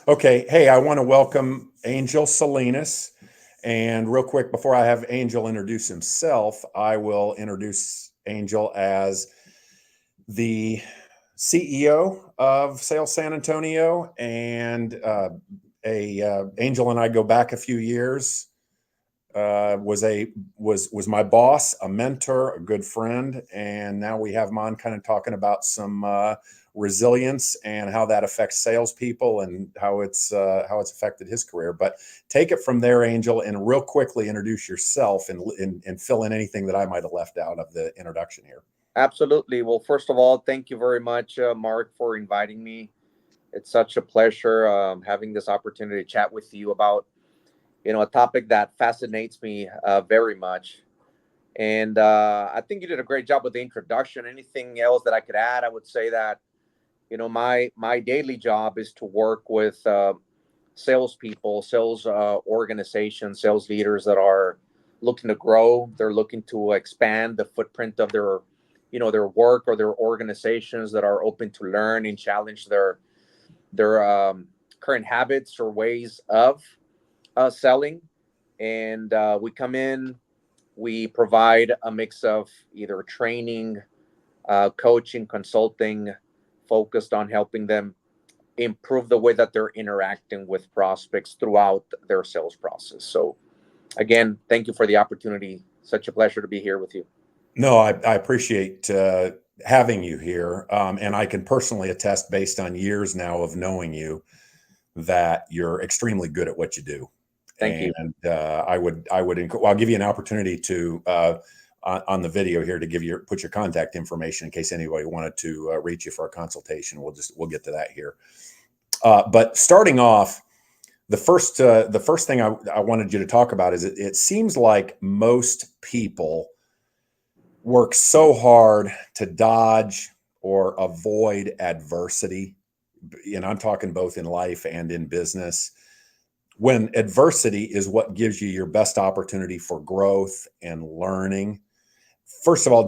Okay. Hey, I want to welcome Angel Salinas. And real quick, before I have Angel introduce himself, I will introduce Angel as the CEO of Sales San Antonio. And Angel and I go back a few years. Was my boss, a mentor, a good friend, and now we have him on, kind of talking about some resilience and how that affects salespeople and how it's affected his career. But take it from there, Angel, and real quickly introduce yourself and fill in anything that I might have left out of the introduction here. Absolutely. Well, first of all, thank you very much, Mark, for inviting me. It's such a pleasure having this opportunity to chat with you about, a topic that fascinates me very much. And I think you did a great job with the introduction. Anything else that I could add? I would say that, my daily job is to work with salespeople, sales organizations, sales leaders that are looking to grow. They're looking to expand the footprint of their work or their organizations that are open to learn and challenge their current habits or ways of selling. And we come in, we provide a mix of either training, coaching, consulting, focused on helping them improve the way that they're interacting with prospects throughout their sales process. So, again, thank you for the opportunity. Such a pleasure to be here with you. No, I appreciate having you here, and I can personally attest, based on years now of knowing you, that you're extremely good at what you do. Thank you. And I'll give you an opportunity to on the video here to put your contact information in case anybody wanted to reach you for a consultation. We'll get to that here. But starting off, the first thing I wanted you to talk about is it seems like most people work so hard to dodge or avoid adversity. And I'm talking both in life and in business, when adversity is what gives you your best opportunity for growth and learning. First of all,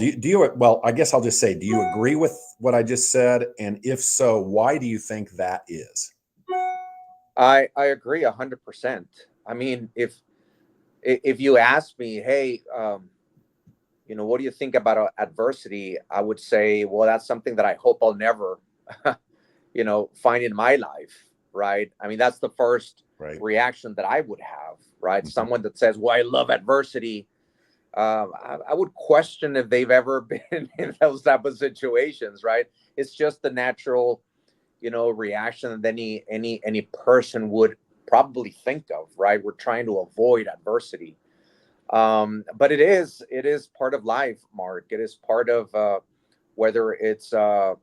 well, I guess I'll just say, do you agree with what I just said? And if so, why do you think that is? I agree 100%. I mean, if you ask me, hey, what do you think about adversity? I would say, well, that's something that I hope I'll never, find in my life, right? I mean, that's the first Right. reaction that I would have, right? Mhm. Someone that says, well, I love adversity. I would question if they've ever been in those type of situations, right? It's just the natural, reaction that any person would probably think of, right? We're trying to avoid adversity, but it is part of life, Mark. It is part of whether it's part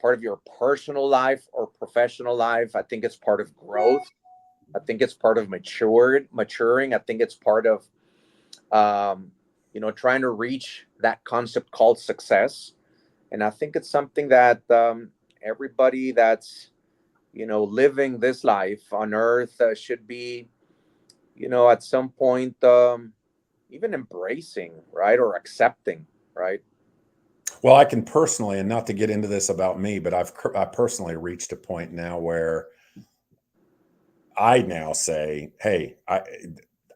of your personal life or professional life. I think it's part of growth. I think it's part of maturing. I think it's part of trying to reach that concept called success. And I think it's something that everybody that's living this life on earth should be, at some point, even embracing, right, or accepting, right. Well, I can personally, and not to get into this about me, but I personally reached a point now where I now say, hey,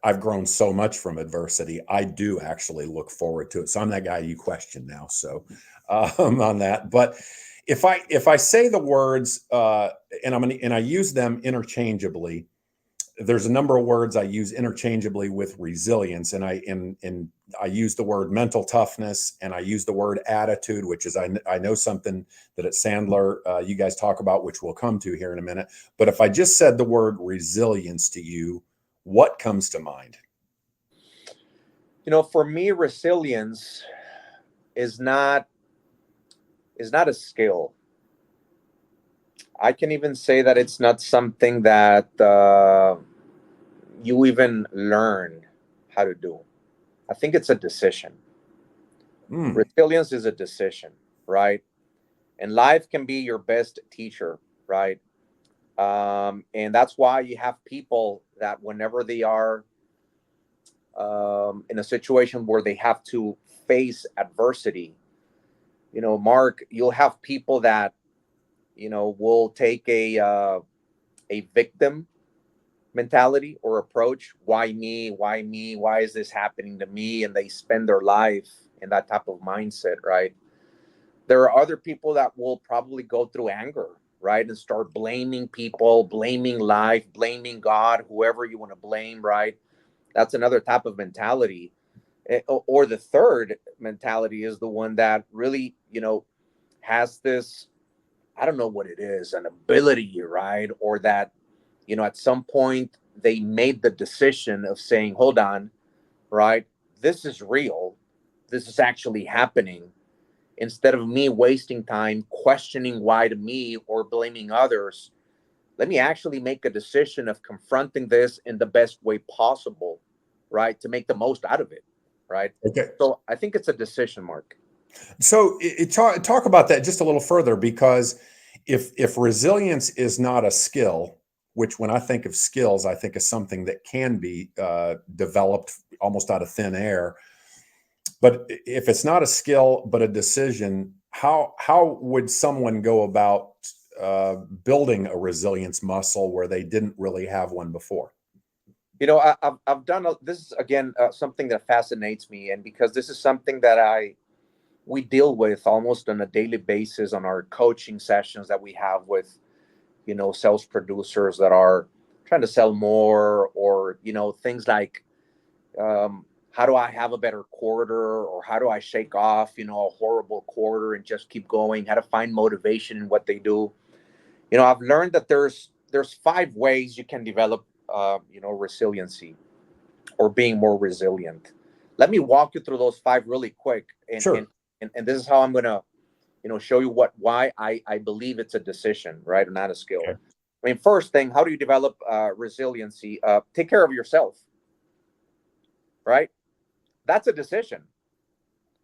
I've grown so much from adversity. I do actually look forward to it. So I'm that guy you question now. So on that, but if I say the words and I use them interchangeably, there's a number of words I use interchangeably with resilience, and I use the word mental toughness, and I use the word attitude, which is I know something that at Sandler you guys talk about, which we'll come to here in a minute. But if I just said the word resilience to you, what comes to mind? For me, resilience is not a skill. I can even say that it's not something that you even learn how to do. I think it's a decision. Hmm. Resilience is a decision, right? And life can be your best teacher, right? And that's why you have people that whenever they are in a situation where they have to face adversity, Mark, you'll have people that will take a a victim mentality or approach. Why me? Why me? Why is this happening to me? And they spend their life in that type of mindset, right? There are other people that will probably go through anger, right? And start blaming people, blaming life, blaming God, whoever you want to blame, right? That's another type of mentality. Or the third mentality is the one that really, has this, I don't know what it is, an ability, right? Or that, at some point they made the decision of saying, hold on, right? This is real. This is actually happening. Instead of me wasting time questioning why to me or blaming others, let me actually make a decision of confronting this in the best way possible, right? To make the most out of it, right? Okay. So I think it's a decision, Mark. So talk about that just a little further, because if resilience is not a skill, which when I think of skills, I think of something that can be developed almost out of thin air. But if it's not a skill but a decision, how would someone go about building a resilience muscle where they didn't really have one before? I've done this is again something that fascinates me, and because this is something that we deal with almost on a daily basis on our coaching sessions that we have with sales producers that are trying to sell more, or things like, how do I have a better quarter, or how do I shake off a horrible quarter and just keep going, how to find motivation in what they do. I've learned that there's 5 ways you can develop resiliency, or being more resilient. Let me walk you through those 5 really quick, and and Sure. and this is how I'm gonna show you why I believe it's a decision, right, and not a skill. Okay. I mean, first thing, how do you develop resiliency? Take care of yourself, right? That's a decision.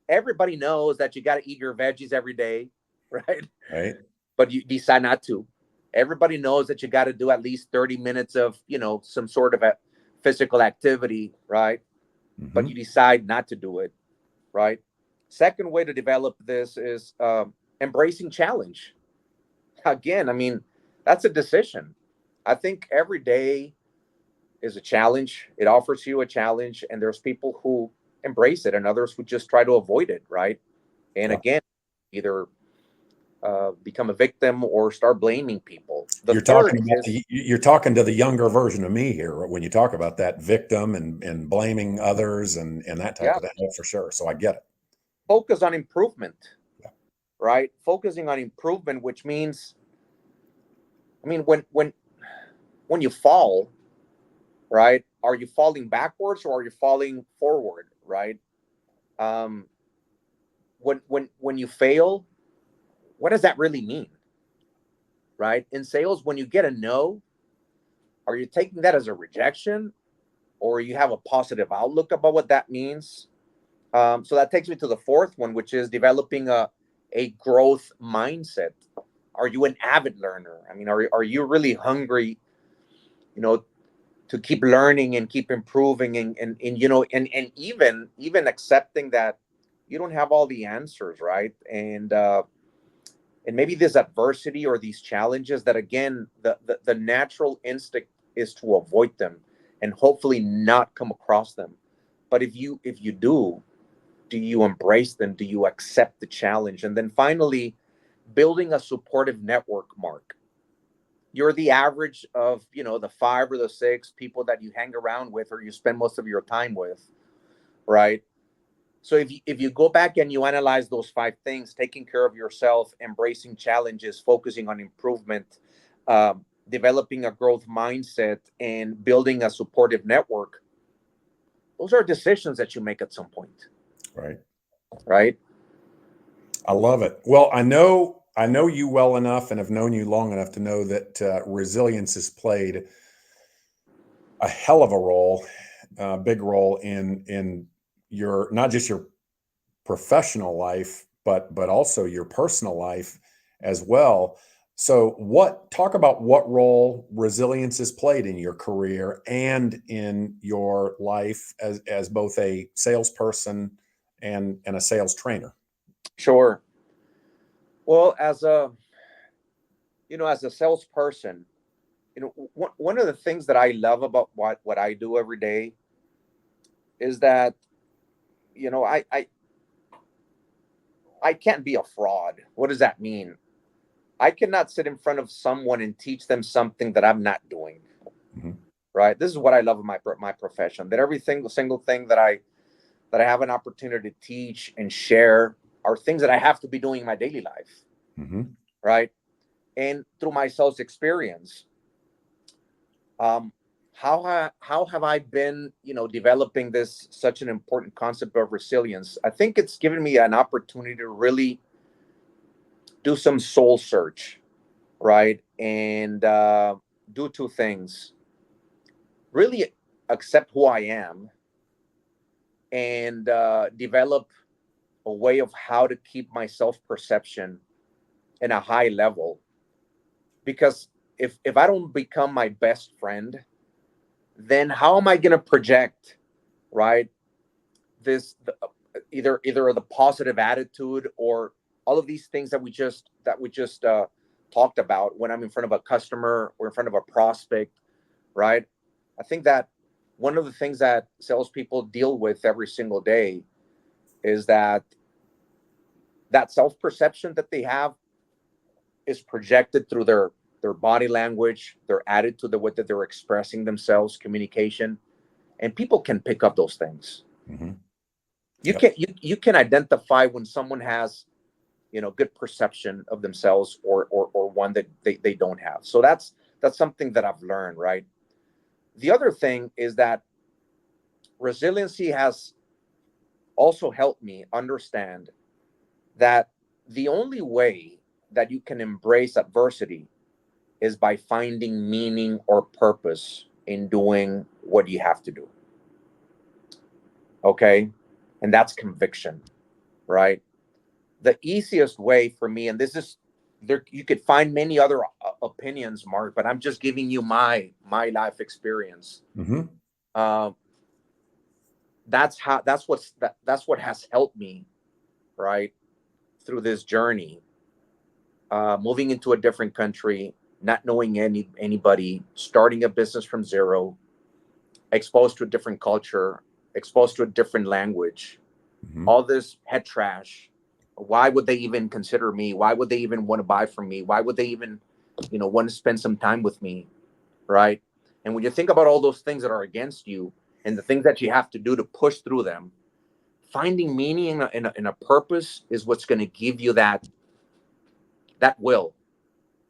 Everybody knows that you got to eat your veggies every day, right? Right. But you decide not to. Everybody knows that you got to do at least 30 minutes of some sort of a physical activity, right? But you Hmm. decide not to do it, right? Second way to develop this is embracing challenge. Again, I mean, that's a decision. I think every day is a challenge. It offers you a challenge, and there's people who embrace it and others who just try to avoid it, right? And Yeah. again, either become a victim or start blaming people. The You're third talking about is, you're talking to the younger version of me here when you talk about that victim and blaming others and that type yeah, of thing. Oh, for sure. So I get it. focus on improvement, Yeah. right? Focusing on improvement, which means, I mean, when you fall, right? Are you falling backwards or are you falling forward, right? Um, when you fail, what does that really mean, right? In sales, when you get a no, are you taking that as a rejection, or you have a positive outlook about what that means? So that takes me to the fourth one, which is developing a growth mindset. Are you an avid learner? I mean, are you really hungry, you know, to keep learning and keep improving, and and even accepting that you don't have all the answers, right? And maybe this adversity or these challenges that, again, the natural instinct is to avoid them and hopefully not come across them. But if you do you embrace them? Do you accept the challenge? And then finally, building a supportive network, Mark. You're the average of the 5 or the 6 people that you hang around with or you spend most of your time with, right? So if you go back and you analyze those 5 things: taking care of yourself, embracing challenges, focusing on improvement, developing a growth mindset, and building a supportive network, those are decisions that you make at some point, Right. right? I love it. Well, I know you well enough and have known you long enough to know that resilience has played a hell of a role, big role in your not just your professional life, but also your personal life as well. So, what talk about what role resilience has played in your career and in your life as both a salesperson and a sales trainer. Sure. Well, as a salesperson, one of the things that I love about what I do every day is that, you know, I can't be a fraud. What does that mean? I cannot sit in front of someone and teach them something that I'm not doing. Mhm. Right. This is what I love in my profession. That every single thing that I have an opportunity to teach and share are things that I have to be doing in my daily life. Mhm. Right. And through my sales experience, um, how have I been, developing this such an important concept of resilience? I think it's given me an opportunity to really do some soul search, right, and do two things: really accept who I am, and develop a way of how to keep my self perception in a high level. Because if I don't become my best friend, then how am I going to project, right, this either the positive attitude or all of these things that we just talked about when I'm in front of a customer or in front of a prospect, right? I think that one of the things that salespeople deal with every single day is that self perception that they have is projected through their body language, their attitude, the way that they're expressing themselves, communication, and people can pick up those things. Mhm. You Yep. can you can identify when someone has, good perception of themselves, or one that they don't have. So that's something that I've learned, right? The other thing is that resiliency has also helped me understand that the only way that you can embrace adversity is by finding meaning or purpose in doing what you have to do. Okay. And that's conviction, right? The easiest way for me, and this is there, you could find many other opinions, Mark, but I'm just giving you my life experience. Mhm. Uh, that's what has helped me, right, through this journey. Moving into a different country, not knowing anybody, starting a business from zero, exposed to a different culture, exposed to a different language, Mhm. all this head trash. Why would they even consider me? Why would they even want to buy from me? Why would they even, want to spend some time with me? Right. And when you think about all those things that are against you and the things that you have to do to push through them, finding meaning in a purpose is what's going to give you that will,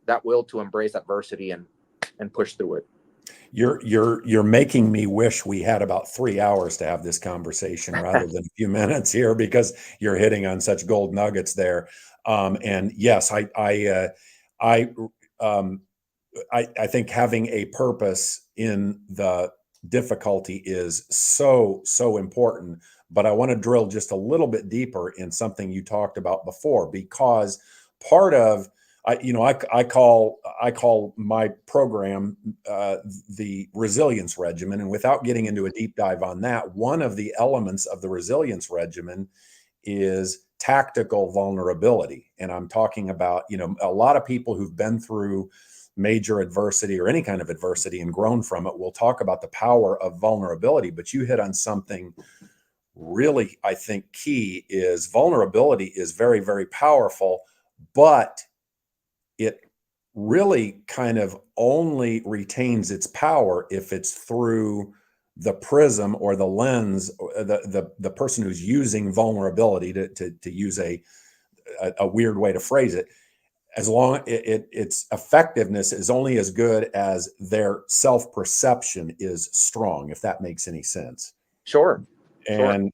that will to embrace adversity and push through it. You're making me wish we had about 3 hours to have this conversation rather than a few minutes here because you're hitting on such gold nuggets there. And yes, I um, I think having a purpose in the difficulty is so important. But I want to drill just a little bit deeper in something you talked about before, because part of I call my program the resilience regimen, and without getting into a deep dive on that, one of the elements of the resilience regimen is tactical vulnerability. And I'm talking about, a lot of people who've been through major adversity or any kind of adversity and grown from it will talk about the power of vulnerability. But you hit on something really, I think, key is vulnerability is very, very powerful, but it really kind of only retains its power if it's through the prism or the lens, or the person who's using vulnerability to use a weird way to phrase it. As long its effectiveness is only as good as their self perception is strong, if that makes any sense. Sure. Sure. And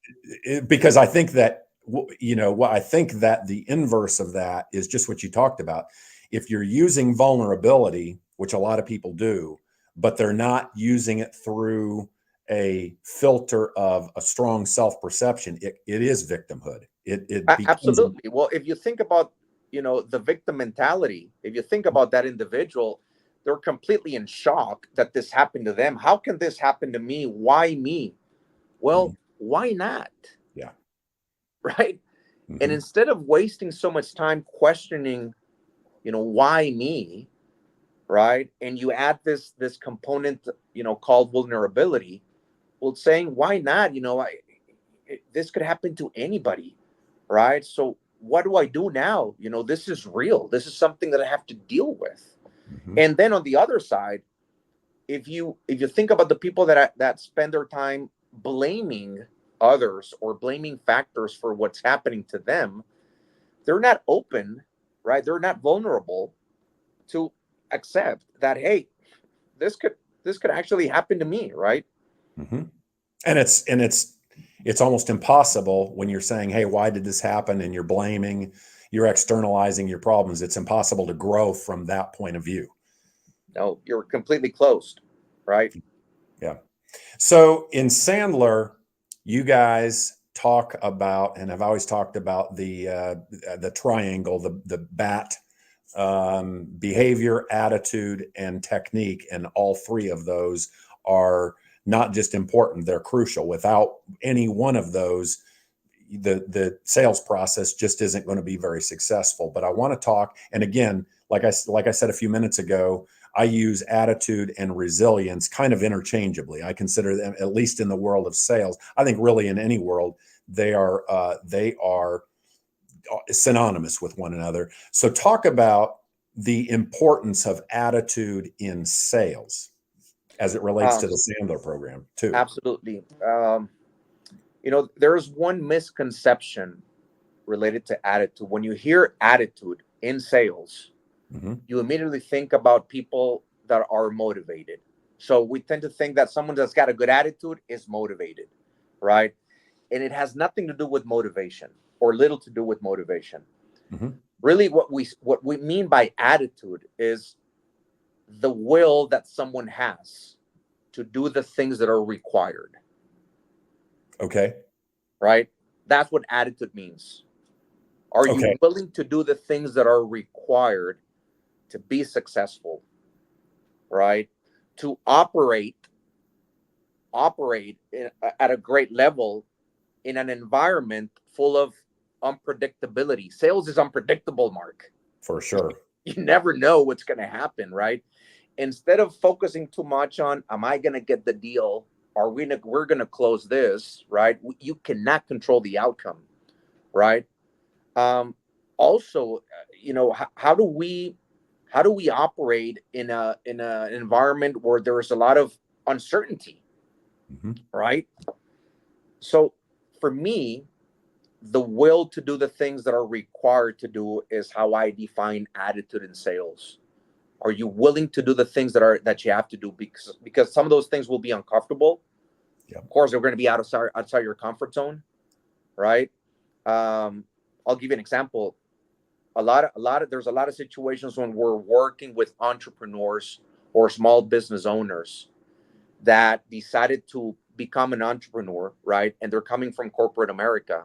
because I think that, what I think that the inverse of that is just what you talked about. If you're using vulnerability, which a lot of people do, but they're not using it through a filter of a strong self perception, it is victimhood. It becomes, Absolutely. Well, if you think about, the victim mentality, if you think about that individual, they're completely in shock that this happened to them. How can this happen to me? Why me? Mhm. Well, why not? Yeah. Right. And Hmm. instead of wasting so much time questioning, why me, right? And you add this component, called vulnerability. Well, saying why not? This could happen to anybody, right? So what do I do now? This is real. This is something that I have to deal with. Hmm. And then on the other side, if you think about the people that spend their time blaming others or blaming factors for what's happening to them, they're not open, right? They're not vulnerable to accept that, hey, this could this could actually happen to me, right? Hmm. And it's almost impossible when you're saying, hey, why did this happen? And you're blaming, you're externalizing your problems. It's impossible to grow from that point of view. No, you're completely closed, right? Yeah. So in Sandler, you guys talk about, and I've always talked about the triangle, the BAT, behavior, attitude, and technique, and all three of those are not just important; they're crucial. Without any one of those, the sales process just isn't going to be very successful. But I want to talk, and again, like I said a few minutes ago, I use attitude and resilience kind of interchangeably. I consider them, at least in the world of sales. I think really in any world, they are synonymous with one another. So talk about the importance of attitude in sales as it relates Um, to the Sandler program too. Absolutely. There's one misconception related to attitude. When you hear attitude in sales, Hmm. you immediately think about people that are motivated. So we tend to think that someone that's got a good attitude is motivated, right? And it has nothing to do with motivation, or little to do with motivation. Hmm. Really, what we mean by attitude is the will that someone has to do the things that are required, Okay. right? That's what attitude means. Are Okay. you willing to do the things that are required to be successful, right? To operate at a great level in an environment full of unpredictability. Sales is unpredictable, Mark. For sure. You never know what's going to happen, right? Instead of focusing too much on, am I going to get the deal? Are we're going to close this, right? You cannot control the outcome, right? Um, Also, how do we operate in an environment where there's a lot of uncertainty, Hmm. right? So for me, the will to do the things that are required to do is how I define attitude in sales. Are you willing to do the things that you have to do, because some of those things will be uncomfortable. Yeah. Of course, they're going to be outside your comfort zone, right? Um, I'll give you an example. There's a lot of situations when we're working with entrepreneurs or small business owners that decided to become an entrepreneur, right? And they're coming from corporate America,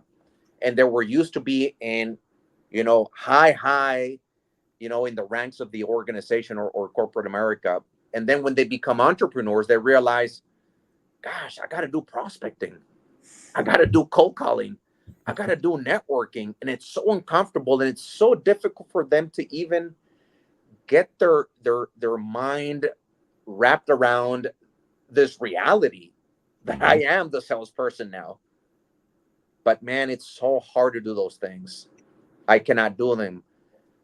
and they were used to be in, high, in the ranks of the organization, or corporate America. And then when they become entrepreneurs, they realize, gosh, I got to do prospecting. I got to do cold calling. I got to do networking. And it's so uncomfortable, and it's so difficult for them to even get their mind wrapped around this reality that I Hmm. am the salesperson now. But man, it's so hard to do those things. I cannot do them.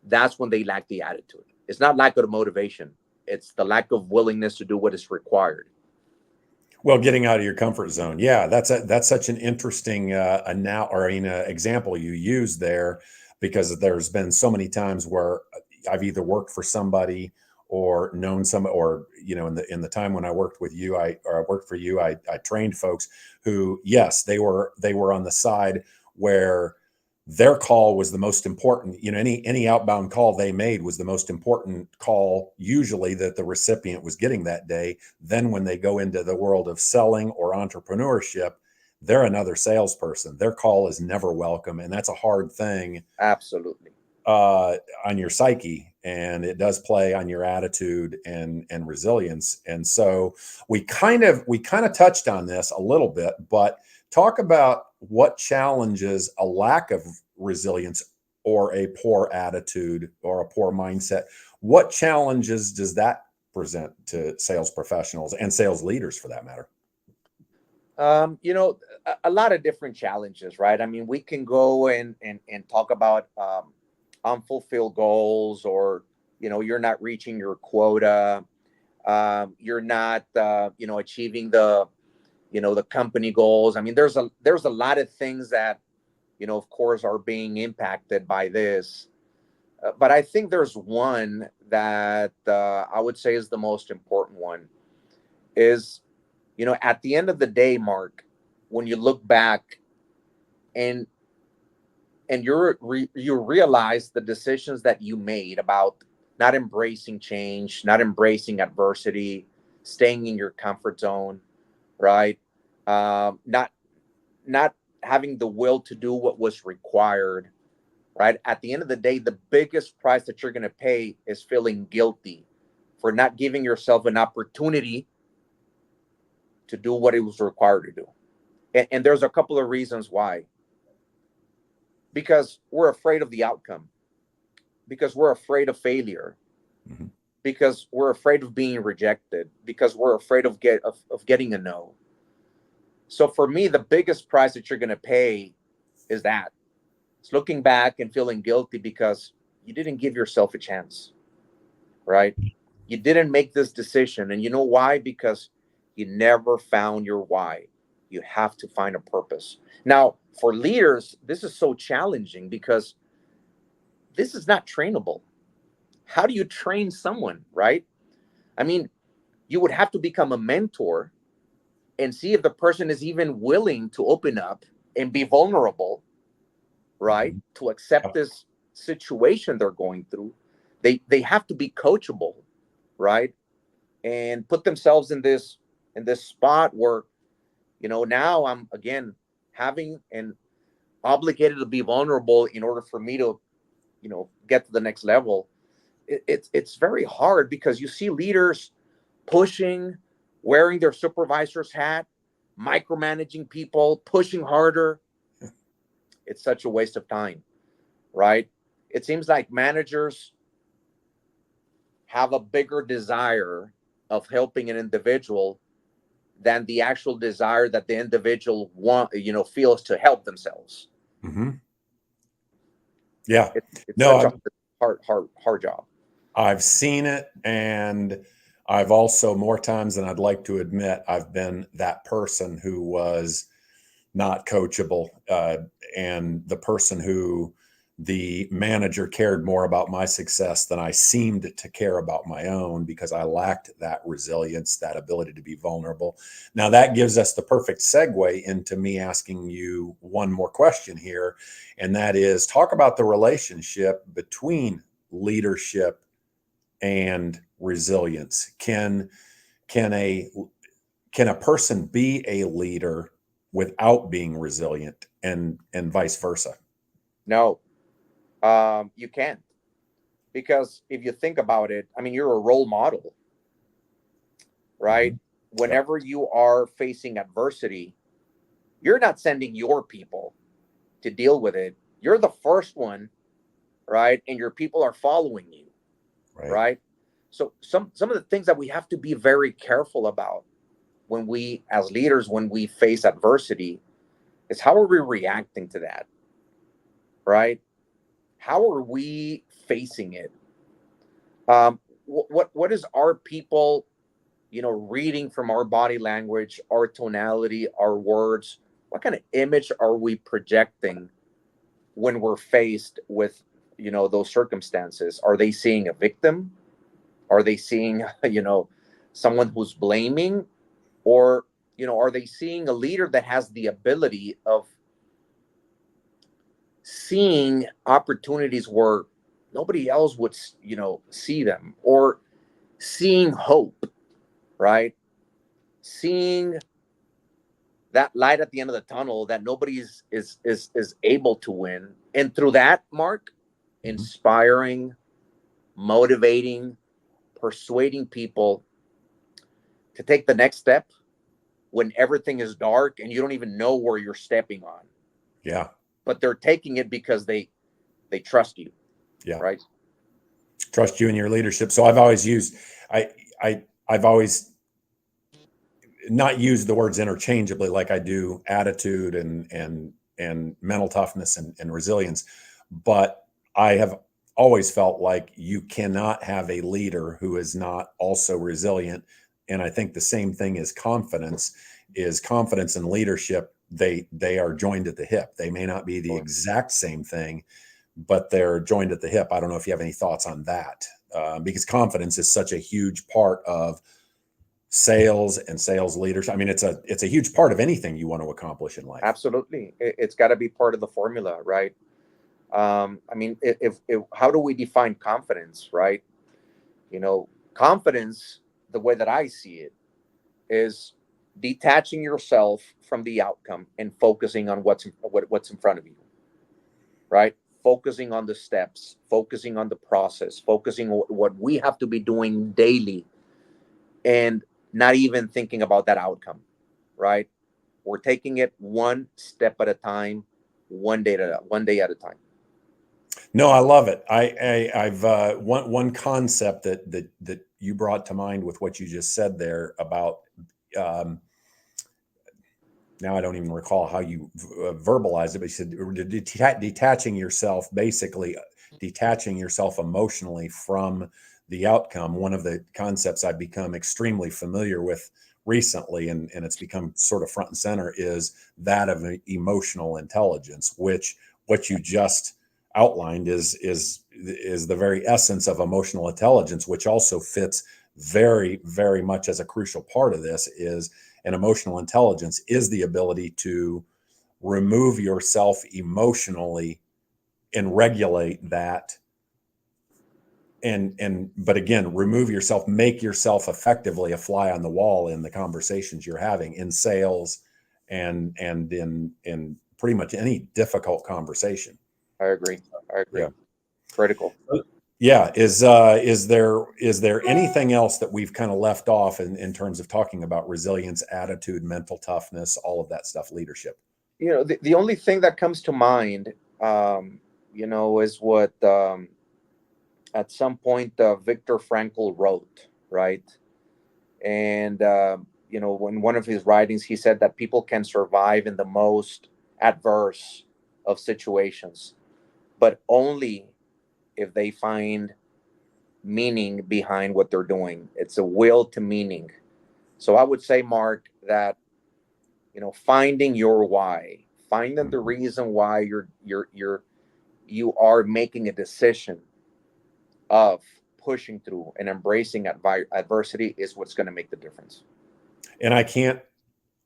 That's when they lack the attitude. It's not lack of motivation. It's the lack of willingness to do what is required. Well, getting out of your comfort zone. Yeah, that's such an interesting example you use there, because there's been so many times where I've either worked for somebody or known some, or in the time when I worked with you, I worked for you, I trained folks who, yes, they were on the side where their call was the most important. Any outbound call they made was the most important call usually that the recipient was getting that day. Then when they go into the world of selling or entrepreneurship, they're another salesperson. Their call is never welcome, and that's a hard thing Absolutely. on your psyche, and it does play on your attitude and resilience. And so we kind of touched on this a little bit, but talk about what challenges a lack of resilience or a poor attitude or a poor mindset. What challenges does that present to sales professionals and sales leaders for that matter? You know, a lot of different challenges, right? I mean, we can go and talk about unfulfilled goals, or you're not reaching your quota, you're not achieving the company goals. I mean, there's a lot of things that of course are being impacted by this. But I think there's one that I would say is the most important one. Is at the end of the day, Mark, when you look back and you realize the decisions that you made about not embracing change, not embracing adversity, staying in your comfort zone, right? Not not having the will to do what was required, right? At the end of the day, the biggest price that you're going to pay is feeling guilty for not giving yourself an opportunity to do what it was required to do. And there's a couple of reasons why. Because we're afraid of the outcome, because we're afraid of failure, Mm-hmm. because we're afraid of being rejected, because we're afraid of getting a no. So for me, the biggest price that you're going to pay is that. It's looking back and feeling guilty because you didn't give yourself a chance, right? You didn't make this decision. And you know why? Because you never found your why. You have to find a purpose. Now, for leaders, this is so challenging because this is not trainable. How do you train someone, right? I mean, you would have to become a mentor and see if the person is even willing to open up and be vulnerable, right? Mm-hmm. To accept this situation they're going through. They have to be coachable, right? And put themselves in this spot where now I'm again having and obligated to be vulnerable in order for me to get to the next level. It's very hard because you see leaders pushing, wearing their supervisor's hat, micromanaging people, pushing harder. It's such a waste of time, right? It seems like managers have a bigger desire of helping an individual than the actual desire that the individual feels to help themselves. Mm-hmm. Yeah. It's No, such a hard job. I've seen it, and I've also, more times than I'd like to admit, I've been that person who was not coachable, and the person who the manager cared more about my success than I seemed to care about my own, because I lacked that resilience, that ability to be vulnerable. Now, that gives us the perfect segue into me asking you one more question here, and that is, talk about the relationship between leadership and resilience. Can a can a person be a leader without being resilient, and vice versa? No, you can't, because if you think about it, I mean, you're a role model, right? Mhm. Yep. Whenever you are facing adversity, you're not sending your people to deal with it. You're the first one, right? And your people are following you, Right. right? So some of the things that we have to be very careful about when we as leaders, when we face adversity, is how are we reacting to that, right? How are we facing it? What is our people reading from our body language, our tonality, our words? What kind of image are we projecting when we're faced with those circumstances? Are they seeing a victim? Are they seeing someone who's blaming? Or are they seeing a leader that has the ability of seeing opportunities where nobody else would see them, or seeing hope, right? Seeing that light at the end of the tunnel that nobody is able to win, and through that, Mark, Mhm. inspiring, motivating, persuading people to take the next step when everything is dark and you don't even know where you're stepping on, Yeah. but they're taking it because they trust you, Yeah. right? Trust you in your leadership. So I've always used, I've always not used the words interchangeably like I do attitude and mental toughness and resilience, but I have always felt like you cannot have a leader who is not also resilient. And I think the same thing is confidence and leadership. They are joined at the hip. They may not be the exact same thing, but they're joined at the hip. I don't know if you have any thoughts on that, because confidence is such a huge part of sales and sales leadership. I mean, it's a huge part of anything you want to accomplish in life. Absolutely, it's got to be part of the formula, right? I mean, if how do we define confidence, right? Confidence, the way that I see it, is detaching yourself from the outcome and focusing on what's in front of you, right? Focusing on the steps, focusing on the process, focusing on what we have to be doing daily, and not even thinking about that outcome, right? We're taking it one step at a time, one day at a time. No, I love it. I've one concept that you brought to mind with what you just said there about, um, now I don't even recall how you verbalized it, but you said detaching yourself, basically detaching yourself emotionally from the outcome. One of the concepts I've become extremely familiar with recently, and it's become sort of front and center, is that of emotional intelligence, which what you just outlined is the very essence of emotional intelligence, which also fits very, very much as a crucial part of this. Is And emotional intelligence is the ability to remove yourself emotionally and regulate that, and but again, remove yourself, make yourself effectively a fly on the wall in the conversations you're having in sales and in pretty much any difficult conversation. I agree. I agree. Yeah. Critical. Yeah. Is there anything else that we've kind of left off in terms of talking about resilience, attitude, mental toughness, all of that stuff, leadership? The only thing that comes to mind, is what at some point Viktor Frankl wrote, right? And in one of his writings, he said that people can survive in the most adverse of situations, but only if they find meaning behind what they're doing. It's a will to meaning. So I would say, Mark, that finding your why, finding the reason why you are making a decision of pushing through and embracing adversity is what's going to make the difference. And I can't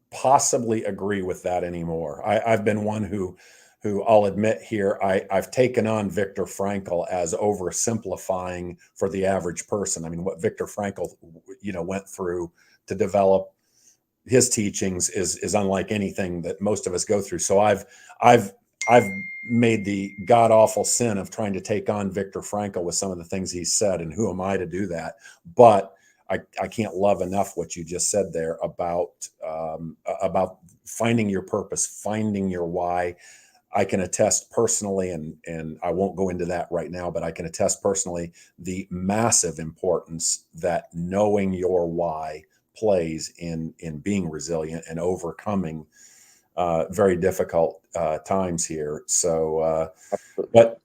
possibly agree with that anymore. I've been one who I'll admit here, I've taken on Viktor Frankl as oversimplifying for the average person. I mean, what Viktor Frankl, went through to develop his teachings is unlike anything that most of us go through. So I've I've made the god awful sin of trying to take on Viktor Frankl with some of the things he said, and who am I to do that? But I can't love enough what you just said there about finding your purpose, finding your why. I can attest personally, and I won't go into that right now, but I can attest personally the massive importance that knowing your why plays in being resilient and overcoming very difficult times here. So, but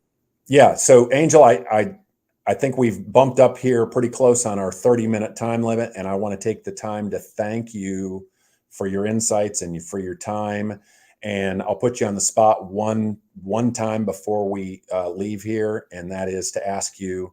yeah, so Angel, I think we've bumped up here pretty close on our 30-minute time limit, and I want to take the time to thank you for your insights and for your time. And I'll put you on the spot one time before we leave here, and that is to ask you,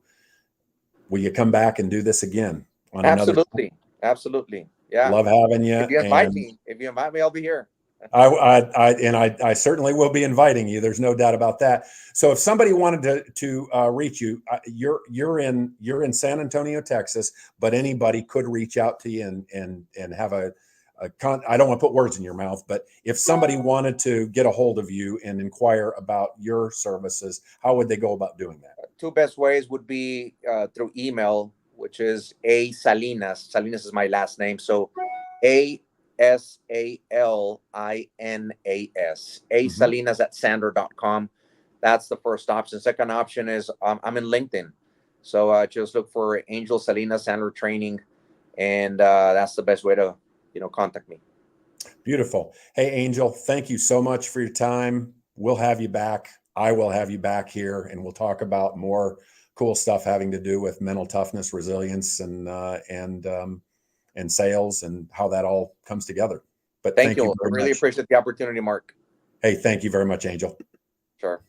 will you come back and do this again on another? Absolutely. Absolutely. Yeah. Love having you, and If you invite me, I'll be here. I certainly will be inviting you. There's no doubt about that. So if somebody wanted to reach you, you're in San Antonio, Texas, but anybody could reach out to you and have I don't want to put words in your mouth, but if somebody wanted to get a hold of you and inquire about your services, how would they go about doing that? Two best ways would be through email, which is a Salinas. Salinas is my last name, so Salinas, Salinas at sander.com. That's the first option. Second option is I'm in LinkedIn. So just look for Angel Salinas Sandler Training, and that's the best way to contact me. Beautiful. Hey, Angel, thank you so much for your time. We'll have you back. I will have you back here, and we'll talk about more cool stuff having to do with mental toughness, resilience, and sales, and how that all comes together. But Thank thank you you. very Really much. appreciate the opportunity, Mark. Hey, thank you very much, Angel. Sure.